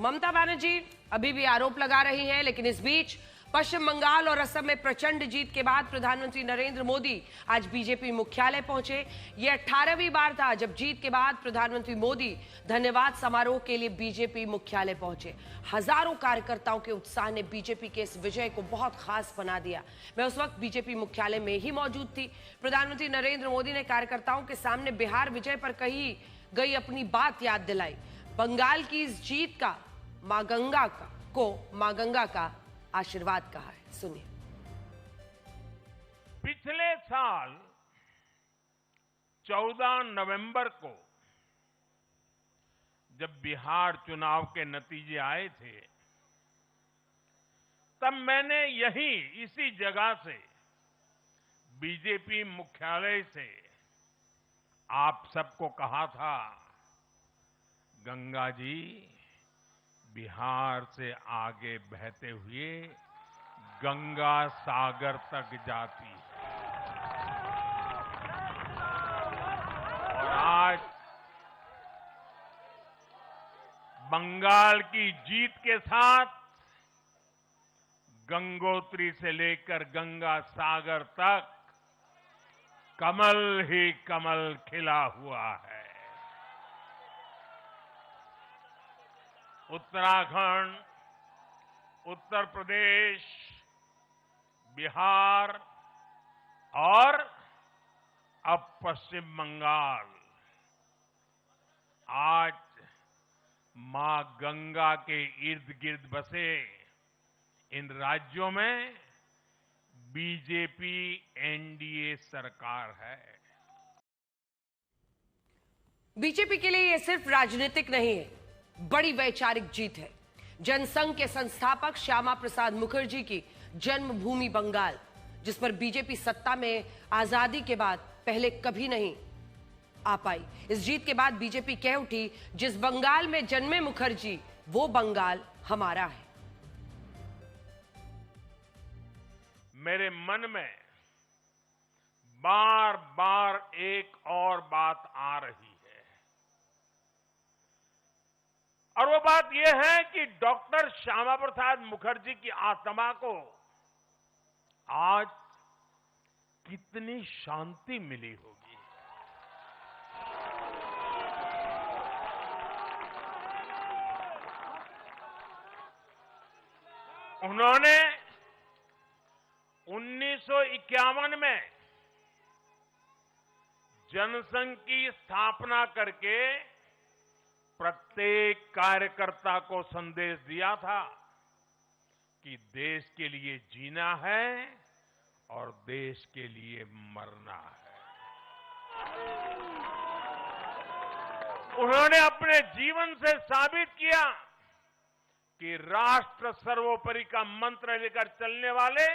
ममता बनर्जी अभी भी आरोप लगा रही हैं, लेकिन इस बीच पश्चिम बंगाल और असम में प्रचंड जीत के बाद प्रधानमंत्री नरेंद्र मोदी आज बीजेपी मुख्यालय पहुंचे। यह 18वीं बार था जब जीत के बाद प्रधानमंत्री मोदी धन्यवाद समारोह के लिए बीजेपी मुख्यालय पहुंचे। हजारों कार्यकर्ताओं के उत्साह ने बीजेपी के इस विजय को बहुत खास बना दिया। मैं उस वक्त बीजेपी मुख्यालय में ही मौजूद थी। प्रधानमंत्री नरेंद्र मोदी ने कार्यकर्ताओं के सामने बिहार विजय पर कही गई अपनी बात याद दिलाई। बंगाल की इस जीत का मां गंगा का आशीर्वाद कहा है। सुनिए। पिछले साल 14 नवंबर को जब बिहार चुनाव के नतीजे आए थे, तब मैंने इसी जगह से बीजेपी मुख्यालय से आप सबको कहा था, गंगा जी बिहार से आगे बहते हुए गंगा सागर तक जाती है। और आज बंगाल की जीत के साथ गंगोत्री से लेकर गंगा सागर तक कमल ही कमल खिला हुआ है। उत्तराखंड, उत्तर प्रदेश, बिहार और अब पश्चिम बंगाल आज मां गंगा के इर्द गिर्द बसे इन राज्यों में बीजेपी एनडीए सरकार है। बीजेपी के लिए यह सिर्फ राजनीतिक नहीं है, बड़ी वैचारिक जीत है। जनसंघ के संस्थापक श्यामा प्रसाद मुखर्जी की जन्मभूमि बंगाल, जिस पर बीजेपी सत्ता में आजादी के बाद पहले कभी नहीं आ पाई। इस जीत के बाद बीजेपी कह उठी, जिस बंगाल में जन्मे मुखर्जी वो बंगाल हमारा है। मेरे मन में बार बार एक और बात आ रही है, और वो बात यह है कि डॉक्टर श्यामा प्रसाद मुखर्जी की आत्मा को आज कितनी शांति मिली होगी। उन्होंने 1951 में जनसंघ की स्थापना करके प्रत्येक कार्यकर्ता को संदेश दिया था कि देश के लिए जीना है और देश के लिए मरना है। उन्होंने अपने जीवन से साबित किया कि राष्ट्र सर्वोपरि का मंत्र लेकर चलने वाले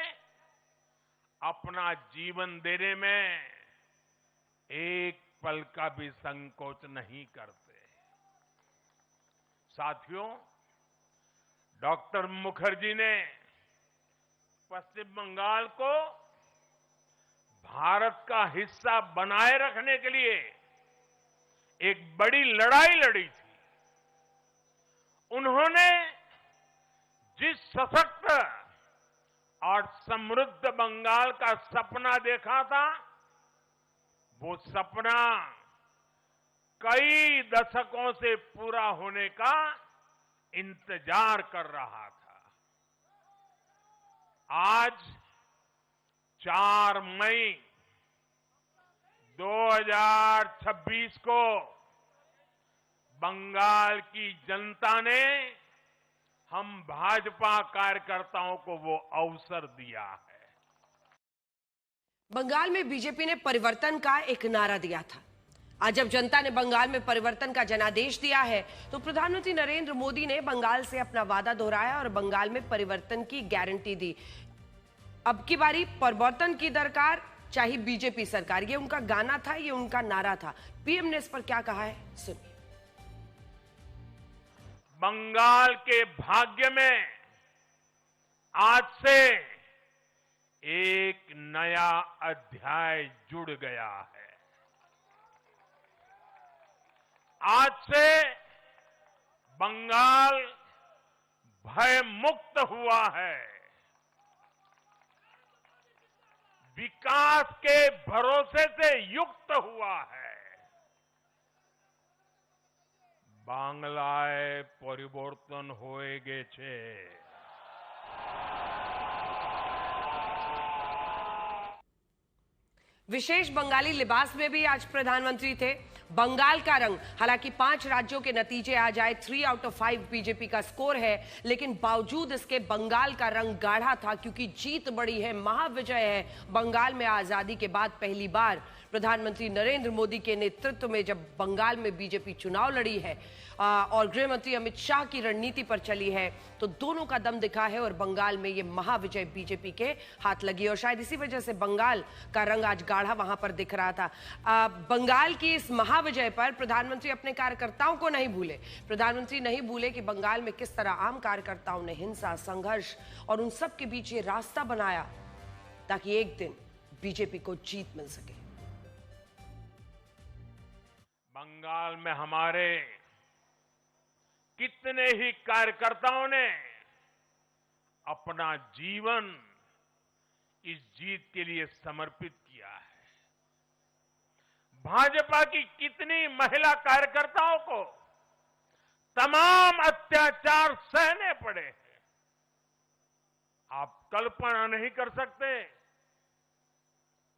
अपना जीवन देने में एक पल का भी संकोच नहीं करते। साथियों, डॉक्टर मुखर्जी ने पश्चिम बंगाल को भारत का हिस्सा बनाए रखने के लिए एक बड़ी लड़ाई लड़ी थी। उन्होंने जिस सशक्त और समृद्ध बंगाल का सपना देखा था, वो सपना कई दशकों से पूरा होने का इंतजार कर रहा था। आज 4 मई 2026 को बंगाल की जनता ने हम भाजपा कार्यकर्ताओं को वो अवसर दिया है। बंगाल में बीजेपी ने परिवर्तन का एक नारा दिया था। आज जब जनता ने बंगाल में परिवर्तन का जनादेश दिया है, तो प्रधानमंत्री नरेंद्र मोदी ने बंगाल से अपना वादा दोहराया और बंगाल में परिवर्तन की गारंटी दी। अब की बारी परिवर्तन की दरकार, चाहे बीजेपी सरकार। ये उनका गाना था, ये उनका नारा था। पीएम ने इस पर क्या कहा है, सुनिए। बंगाल के भाग्य में आज से एक नया अध्याय जुड़ गया है। आज से बंगाल भय मुक्त हुआ है, विकास के भरोसे से युक्त हुआ है। বাংলায় পরিবর্তন হয়ে গেছে। विशेष बंगाली लिबास में भी आज प्रधानमंत्री थे। बंगाल का रंग, हालांकि 5 राज्यों के नतीजे आ जाए 3 आउट ऑफ 5 बीजेपी का स्कोर है, लेकिन बावजूद इसके बंगाल का रंग गाढ़ा था क्योंकि जीत बड़ी है, महाविजय है। बंगाल में आजादी के बाद पहली बार प्रधानमंत्री नरेंद्र मोदी के नेतृत्व में जब बंगाल में बीजेपी चुनाव लड़ी है और गृह मंत्री अमित शाह की रणनीति पर चली है, तो दोनों का दम दिखा है और बंगाल में ये महाविजय बीजेपी के हाथ लगी और शायद इसी वजह से बंगाल का रंग आज गाढ़ा वहां पर दिख रहा था। बंगाल की इस महाविजय पर प्रधानमंत्री अपने कार्यकर्ताओं को नहीं भूले। प्रधानमंत्री नहीं भूले कि बंगाल में किस तरह आम कार्यकर्ताओं ने हिंसा, संघर्ष और उन सब के बीच ये रास्ता बनाया ताकि एक दिन बीजेपी को जीत मिल सके। बंगाल में हमारे कितने ही कार्यकर्ताओं ने अपना जीवन इस जीत के लिए समर्पित किया है। भाजपा की कितनी महिला कार्यकर्ताओं को तमाम अत्याचार सहने पड़े हैं। आप कल्पना नहीं कर सकते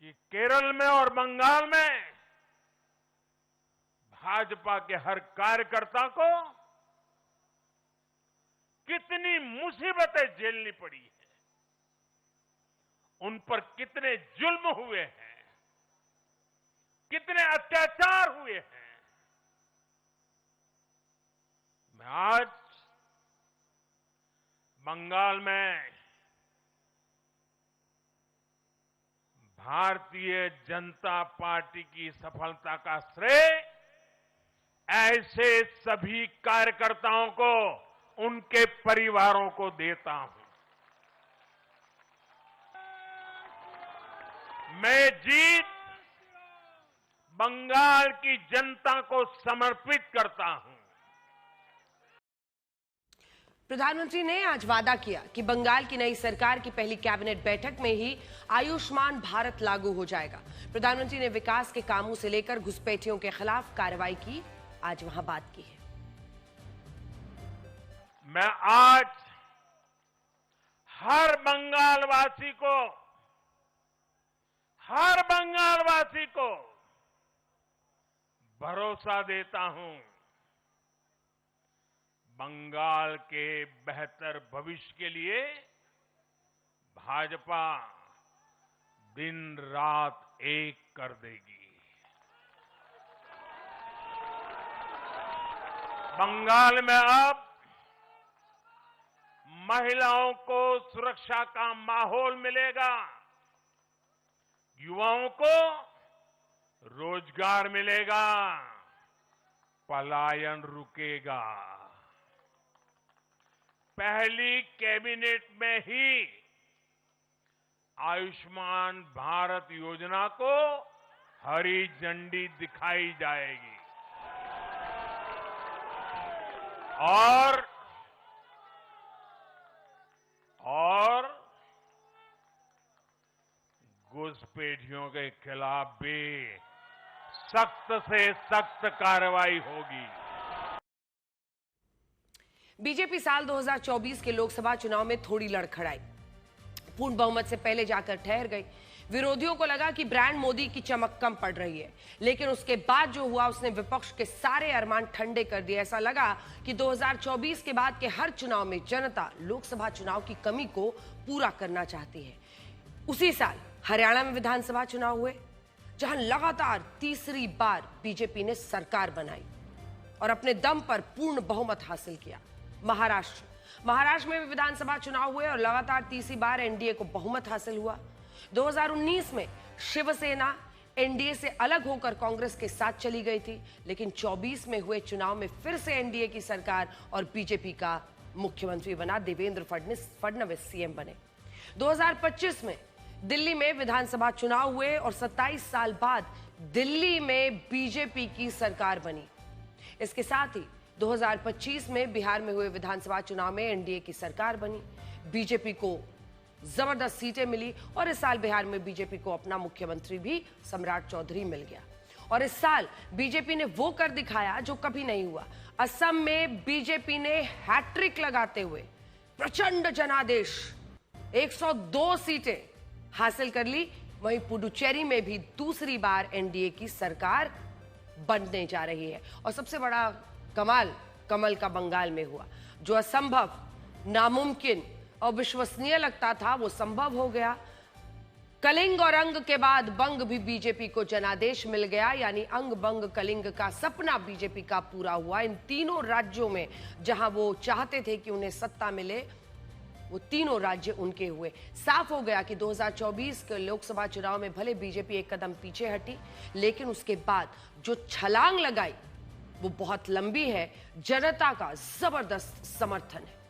कि केरल में और बंगाल में भाजपा के हर कार्यकर्ता को कितनी मुसीबतें झेलनी पड़ी है, उन पर कितने जुल्म हुए हैं, कितने अत्याचार हुए हैं। मैं आज बंगाल में भारतीय जनता पार्टी की सफलता का श्रेय ऐसे सभी कार्यकर्ताओं को, उनके परिवारों को देता हूं। मैं जीत बंगाल की जनता को समर्पित करता हूं। प्रधानमंत्री ने आज वादा किया कि बंगाल की नई सरकार की पहली कैबिनेट बैठक में ही आयुष्मान भारत लागू हो जाएगा। प्रधानमंत्री ने विकास के कामों से लेकर घुसपैठियों के खिलाफ कार्रवाई की, आज वहां बात की है। मैं आज हर बंगालवासी को भरोसा देता हूं, बंगाल के बेहतर भविष्य के लिए भाजपा दिन रात एक कर देगी। बंगाल में अब महिलाओं को सुरक्षा का माहौल मिलेगा, युवाओं को रोजगार मिलेगा, पलायन रुकेगा। पहली कैबिनेट में ही आयुष्मान भारत योजना को हरी झंडी दिखाई जाएगी और घुसपैठियों के खिलाफ भी सख्त से सख्त कार्रवाई होगी। बीजेपी साल 2024 के लोकसभा चुनाव में थोड़ी लड़खड़ाई, पूर्ण बहुमत से पहले जाकर ठहर गई। विरोधियों को लगा कि ब्रांड मोदी की चमक कम पड़ रही है, लेकिन उसके बाद जो हुआ उसने विपक्ष के सारे अरमान ठंडे कर दिए। ऐसा लगा कि 2024 के बाद के हर चुनाव में जनता लोकसभा चुनाव की कमी को पूरा करना चाहती है। उसी साल हरियाणा में विधानसभा चुनाव हुए, जहां लगातार तीसरी बार बीजेपी ने सरकार बनाई और अपने दम पर पूर्ण बहुमत हासिल किया। महाराष्ट्र में भी विधानसभा चुनाव हुए और लगातार तीसरी बार एनडीए को बहुमत हासिल हुआ। 2019 में शिवसेना एनडीए से अलग होकर कांग्रेस के साथ चली गई थी, लेकिन 24 में हुए चुनाव में फिर से एनडीए की सरकार और बीजेपी का मुख्यमंत्री बना देवेंद्र फडणवीस सीएम बने। 2025 में दिल्ली में विधानसभा चुनाव हुए और 27 साल बाद दिल्ली में बीजेपी की सरकार बनी। इसके साथ ही 2025 में बिहार में हुए विधानसभा चुनाव में एनडीए की सरकार बनी, बीजेपी को जबरदस्त सीटें मिली और इस साल बिहार में बीजेपी को अपना मुख्यमंत्री भी सम्राट चौधरी मिल गया। और इस साल बीजेपी ने वो कर दिखाया जो कभी नहीं हुआ। असम में बीजेपी ने हैट्रिक लगाते हुए प्रचंड जनादेश 102 सीटें हासिल कर ली। वहीं पुडुचेरी में भी दूसरी बार एनडीए की सरकार बनने जा रही है। और सबसे बड़ा कमाल कमल का बंगाल में हुआ। जो असंभव, नामुमकिन और विश्वसनीय लगता था वो संभव हो गया। कलिंग और अंग के बाद बंग भी बीजेपी को जनादेश मिल गया, यानी अंग बंग कलिंग का सपना बीजेपी का पूरा हुआ। इन तीनों राज्यों में जहां वो चाहते थे कि उन्हें सत्ता मिले, वो तीनों राज्य उनके हुए। साफ हो गया कि 2024 के लोकसभा चुनाव में भले बीजेपी एक कदम पीछे हटी, लेकिन उसके बाद जो छलांग लगाई वो बहुत लंबी है। जनता का जबरदस्त समर्थन है।